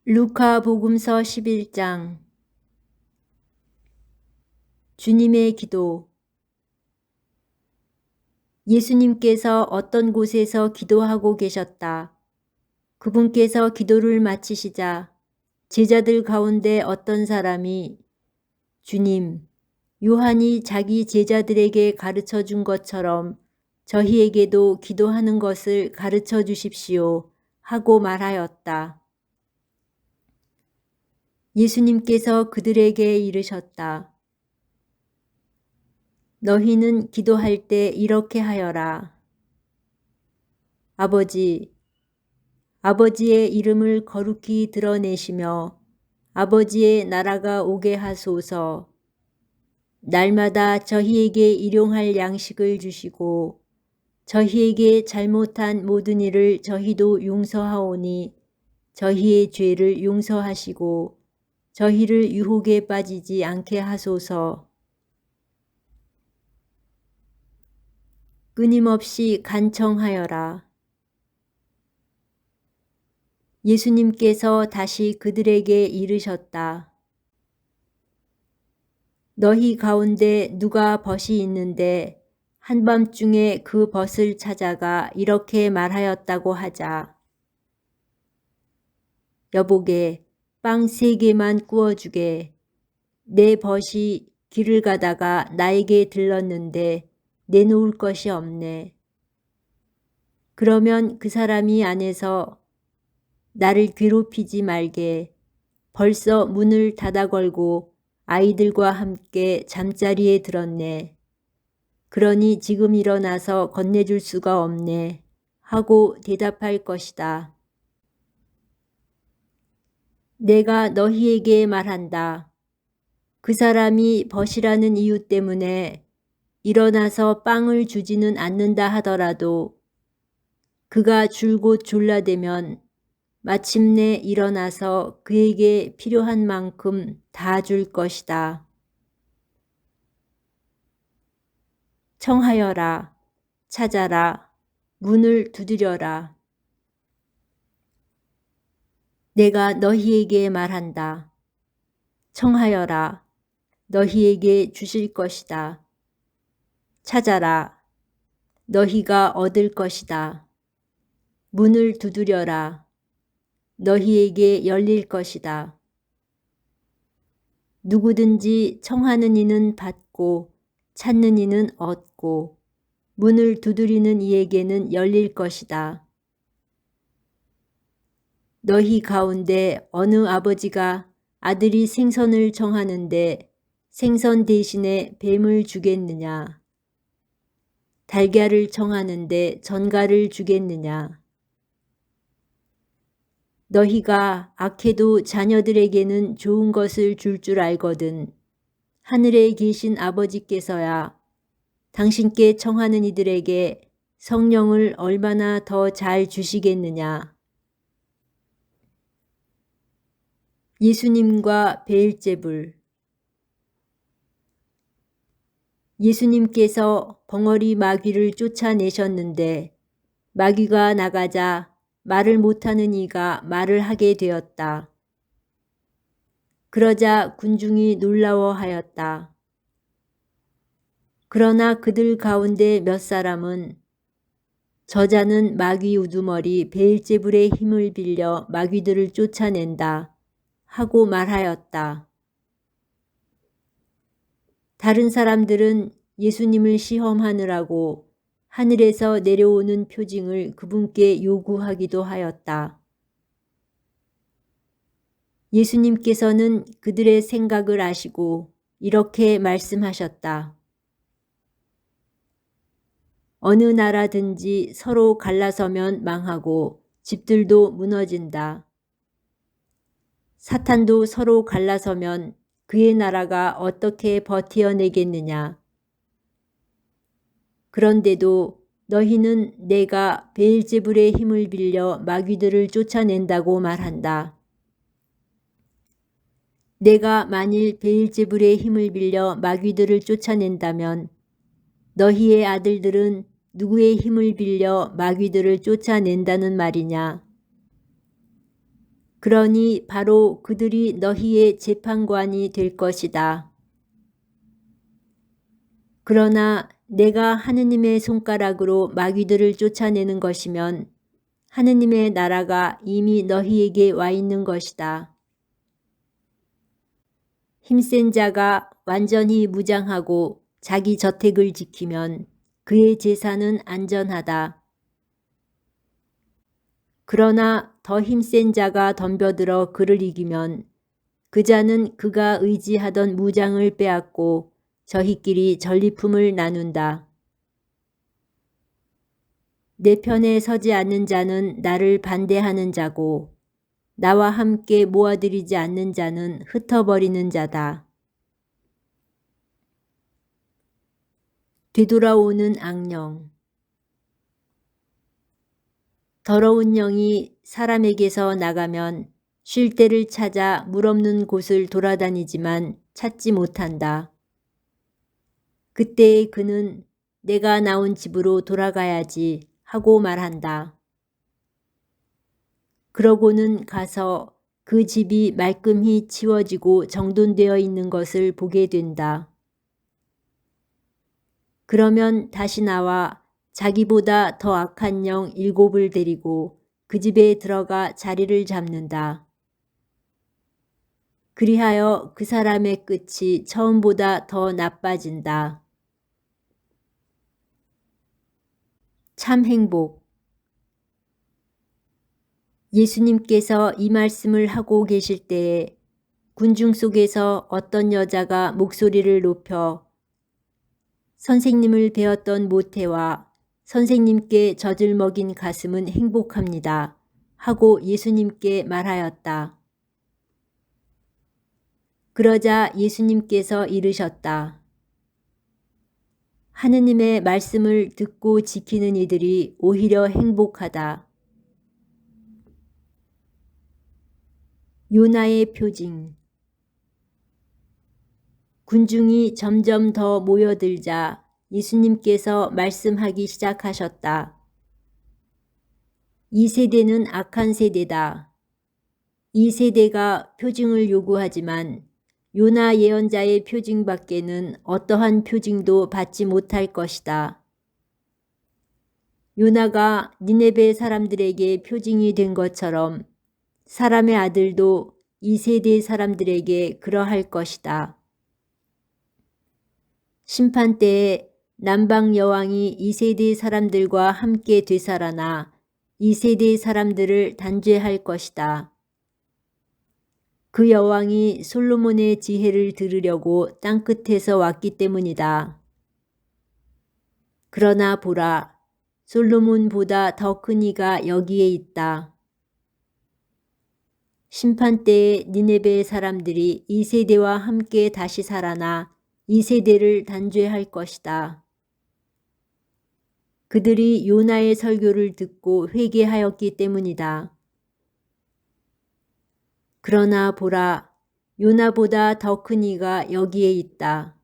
루카복음서 11장. 주님의 기도. 예수님께서 어떤 곳에서 기도하고 계셨다. 그분께서 기도를 마치시자 제자들 가운데 어떤 사람이 주님, 요한이 자기 제자들에게 가르쳐 준 것처럼 저희에게도 기도하는 것을 가르쳐 주십시오 하고 말하였다. 예수님께서 그들에게 이르셨다. 너희는 기도할 때 이렇게 하여라. 아버지, 아버지의 이름을 거룩히 드러내시며 아버지의 나라가 오게 하소서. 날마다 저희에게 일용할 양식을 주시고 저희에게 잘못한 모든 일을 저희도 용서하오니 저희의 죄를 용서하시고 저희를 유혹에 빠지지 않게 하소서. 끊임없이 간청하여라. 예수님께서 다시 그들에게 이르셨다. 너희 가운데 누가 벗이 있는데 한밤중에 그 벗을 찾아가 이렇게 말하였다고 하자. 여보게, 빵 3개만 구워주게. 내 벗이 길을 가다가 나에게 들렀는데 내놓을 것이 없네. 그러면 그 사람이 안에서 나를 괴롭히지 말게. 벌써 문을 닫아 걸고 아이들과 함께 잠자리에 들었네. 그러니 지금 일어나서 건네줄 수가 없네. 하고 대답할 것이다. 내가 너희에게 말한다. 그 사람이 벗이라는 이유 때문에 일어나서 빵을 주지는 않는다 하더라도 그가 줄곧 졸라대면 마침내 일어나서 그에게 필요한 만큼 다 줄 것이다. 청하여라, 찾아라, 문을 두드려라. 내가 너희에게 말한다. 청하여라, 너희에게 주실 것이다. 찾아라, 너희가 얻을 것이다. 문을 두드려라, 너희에게 열릴 것이다. 누구든지 청하는 이는 받고 찾는 이는 얻고 문을 두드리는 이에게는 열릴 것이다. 너희 가운데 어느 아버지가 아들이 생선을 청하는데 생선 대신에 뱀을 주겠느냐? 달걀을 청하는데 전갈을 주겠느냐? 너희가 악해도 자녀들에게는 좋은 것을 줄 줄 알거든 하늘에 계신 아버지께서야 당신께 청하는 이들에게 성령을 얼마나 더 잘 주시겠느냐. 예수님과 베엘제불. 예수님께서 벙어리 마귀를 쫓아내셨는데 마귀가 나가자 말을 못하는 이가 말을 하게 되었다. 그러자 군중이 놀라워하였다. 그러나 그들 가운데 몇 사람은 저자는 마귀 우두머리 베엘제불의 힘을 빌려 마귀들을 쫓아낸다 하고 말하였다. 다른 사람들은 예수님을 시험하느라고 하늘에서 내려오는 표징을 그분께 요구하기도 하였다. 예수님께서는 그들의 생각을 아시고 이렇게 말씀하셨다. 어느 나라든지 서로 갈라서면 망하고 집들도 무너진다. 사탄도 서로 갈라서면 그의 나라가 어떻게 버티어내겠느냐. 그런데도 너희는 내가 베엘제불의 힘을 빌려 마귀들을 쫓아낸다고 말한다. 내가 만일 베엘제불의 힘을 빌려 마귀들을 쫓아낸다면 너희의 아들들은 누구의 힘을 빌려 마귀들을 쫓아낸다는 말이냐? 그러니 바로 그들이 너희의 재판관이 될 것이다. 그러나 내가 하느님의 손가락으로 마귀들을 쫓아내는 것이면 하느님의 나라가 이미 너희에게 와 있는 것이다. 힘센 자가 완전히 무장하고 자기 저택을 지키면 그의 재산은 안전하다. 그러나 더 힘센 자가 덤벼들어 그를 이기면 그 자는 그가 의지하던 무장을 빼앗고 저희끼리 전리품을 나눈다. 내 편에 서지 않는 자는 나를 반대하는 자고 나와 함께 모아들이지 않는 자는 흩어버리는 자다. 되돌아오는 악령. 더러운 영이 사람에게서 나가면 쉴 때를 찾아 물 없는 곳을 돌아다니지만 찾지 못한다. 그때에 그는 내가 나온 집으로 돌아가야지 하고 말한다. 그러고는 가서 그 집이 말끔히 치워지고 정돈되어 있는 것을 보게 된다. 그러면 다시 나와 자기보다 더 악한 영 7을 데리고 그 집에 들어가 자리를 잡는다. 그리하여 그 사람의 끝이 처음보다 더 나빠진다. 참 행복. 예수님께서 이 말씀을 하고 계실 때에 군중 속에서 어떤 여자가 목소리를 높여 선생님을 배웠던 모태와 선생님께 젖을 먹인 가슴은 행복합니다 하고 예수님께 말하였다. 그러자 예수님께서 이르셨다. 하느님의 말씀을 듣고 지키는 이들이 오히려 행복하다. 요나의 표징. 군중이 점점 더 모여들자 예수님께서 말씀하기 시작하셨다. 이 세대는 악한 세대다. 이 세대가 표징을 요구하지만 요나 예언자의 표징밖에는 어떠한 표징도 받지 못할 것이다. 요나가 니네베 사람들에게 표징이 된 것처럼 사람의 아들도 이 세대 사람들에게 그러할 것이다. 심판 때에 남방 여왕이 이 세대 사람들과 함께 되살아나 이 세대 사람들을 단죄할 것이다. 그 여왕이 솔로몬의 지혜를 들으려고 땅끝에서 왔기 때문이다. 그러나 보라, 솔로몬보다 더 큰 이가 여기에 있다. 심판 때에 니네베 사람들이 이 세대와 함께 다시 살아나 이 세대를 단죄할 것이다. 그들이 요나의 설교를 듣고 회개하였기 때문이다. 그러나 보라, 요나보다 더 큰 이가 여기에 있다.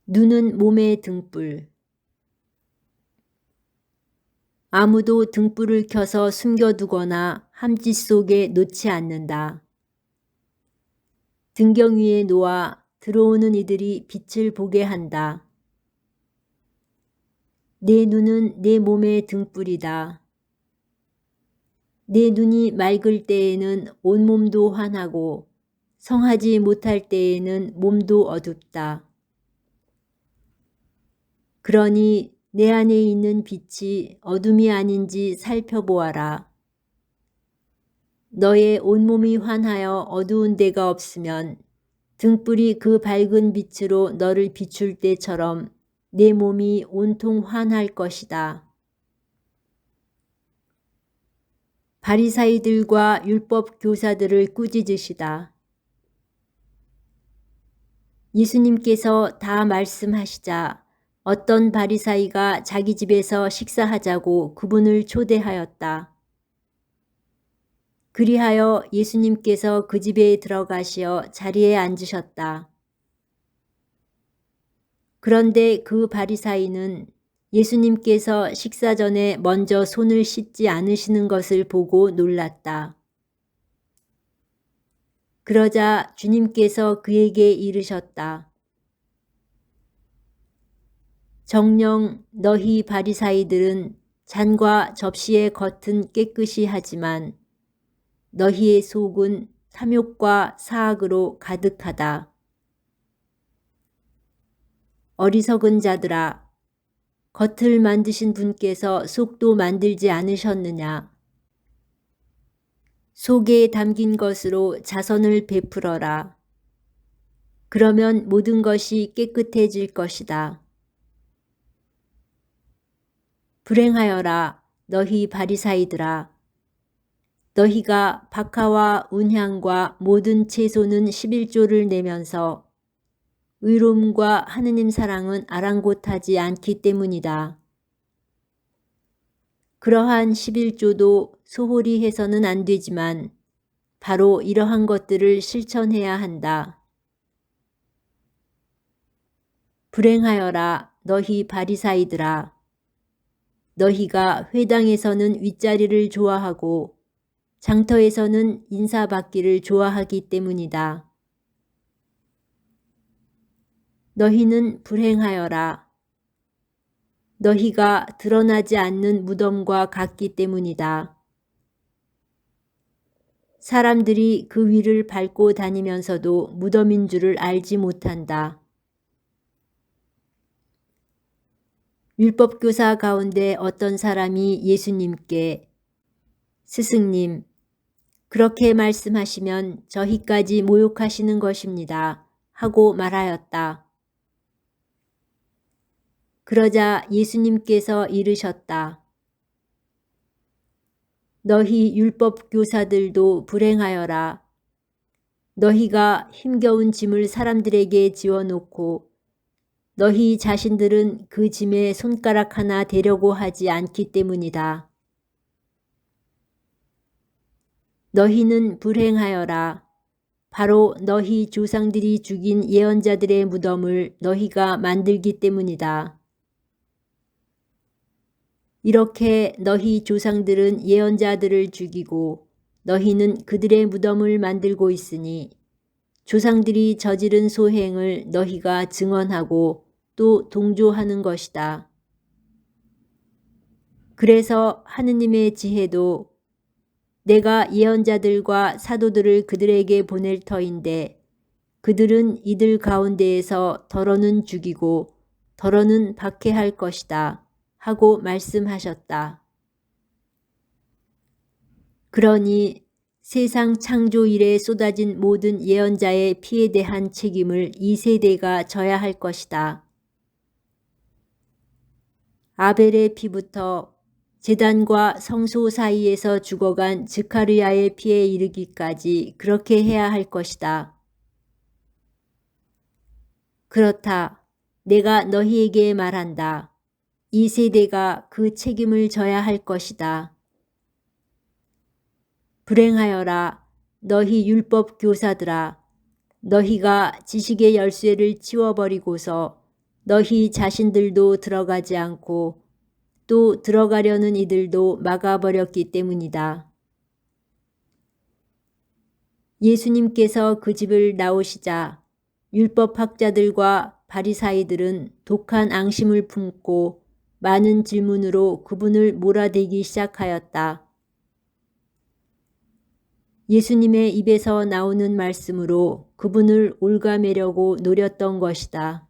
눈은 몸의 등불. 아무도 등불을 켜서 숨겨두거나 함지 속에 놓지 않는다. 등경 위에 놓아 들어오는 이들이 빛을 보게 한다. 내 눈은 내 몸의 등불이다. 내 눈이 맑을 때에는 온몸도 환하고 성하지 못할 때에는 몸도 어둡다. 그러니 내 안에 있는 빛이 어둠이 아닌지 살펴보아라. 너의 온몸이 환하여 어두운 데가 없으면 등불이 그 밝은 빛으로 너를 비출 때처럼 내 몸이 온통 환할 것이다. 바리사이들과 율법 교사들을 꾸짖으시다. 예수님께서 다 말씀하시자 어떤 바리사이가 자기 집에서 식사하자고 그분을 초대하였다. 그리하여 예수님께서 그 집에 들어가시어 자리에 앉으셨다. 그런데 그 바리사이는 예수님께서 식사 전에 먼저 손을 씻지 않으시는 것을 보고 놀랐다. 그러자 주님께서 그에게 이르셨다. 정녕 너희 바리사이들은 잔과 접시의 겉은 깨끗이 하지만 너희의 속은 탐욕과 사악으로 가득하다. 어리석은 자들아, 겉을 만드신 분께서 속도 만들지 않으셨느냐? 속에 담긴 것으로 자선을 베풀어라. 그러면 모든 것이 깨끗해질 것이다. 불행하여라 너희 바리사이들아. 너희가 박하와 운향과 모든 채소는 11조를 내면서 의로움과 하느님 사랑은 아랑곳하지 않기 때문이다. 그러한 11조도 소홀히 해서는 안 되지만 바로 이러한 것들을 실천해야 한다. 불행하여라 너희 바리사이들아. 너희가 회당에서는 윗자리를 좋아하고 장터에서는 인사받기를 좋아하기 때문이다. 너희는 불행하여라. 너희가 드러나지 않는 무덤과 같기 때문이다. 사람들이 그 위를 밟고 다니면서도 무덤인 줄을 알지 못한다. 율법교사 가운데 어떤 사람이 예수님께 스승님, 그렇게 말씀하시면 저희까지 모욕하시는 것입니다. 하고 말하였다. 그러자 예수님께서 이르셨다. 너희 율법교사들도 불행하여라. 너희가 힘겨운 짐을 사람들에게 지워놓고 너희 자신들은 그 짐에 손가락 하나 대려고 하지 않기 때문이다. 너희는 불행하여라. 바로 너희 조상들이 죽인 예언자들의 무덤을 너희가 만들기 때문이다. 이렇게 너희 조상들은 예언자들을 죽이고 너희는 그들의 무덤을 만들고 있으니 조상들이 저지른 소행을 너희가 증언하고 또 동조하는 것이다. 그래서 하느님의 지혜도 내가 예언자들과 사도들을 그들에게 보낼 터인데 그들은 이들 가운데에서 더러는 죽이고 더러는 박해할 것이다. 하고 말씀하셨다. 그러니 세상 창조 이래 쏟아진 모든 예언자의 피에 대한 책임을 이 세대가 져야 할 것이다. 아벨의 피부터 제단과 성소 사이에서 죽어간 즈카르야의 피에 이르기까지 그렇게 해야 할 것이다. 그렇다. 내가 너희에게 말한다. 이 세대가 그 책임을 져야 할 것이다. 불행하여라 너희 율법 교사들아. 너희가 지식의 열쇠를 치워버리고서 너희 자신들도 들어가지 않고 또 들어가려는 이들도 막아버렸기 때문이다. 예수님께서 그 집을 나오시자 율법학자들과 바리사이들은 독한 앙심을 품고 많은 질문으로 그분을 몰아대기 시작하였다. 예수님의 입에서 나오는 말씀으로 그분을 올가매려고 노렸던 것이다.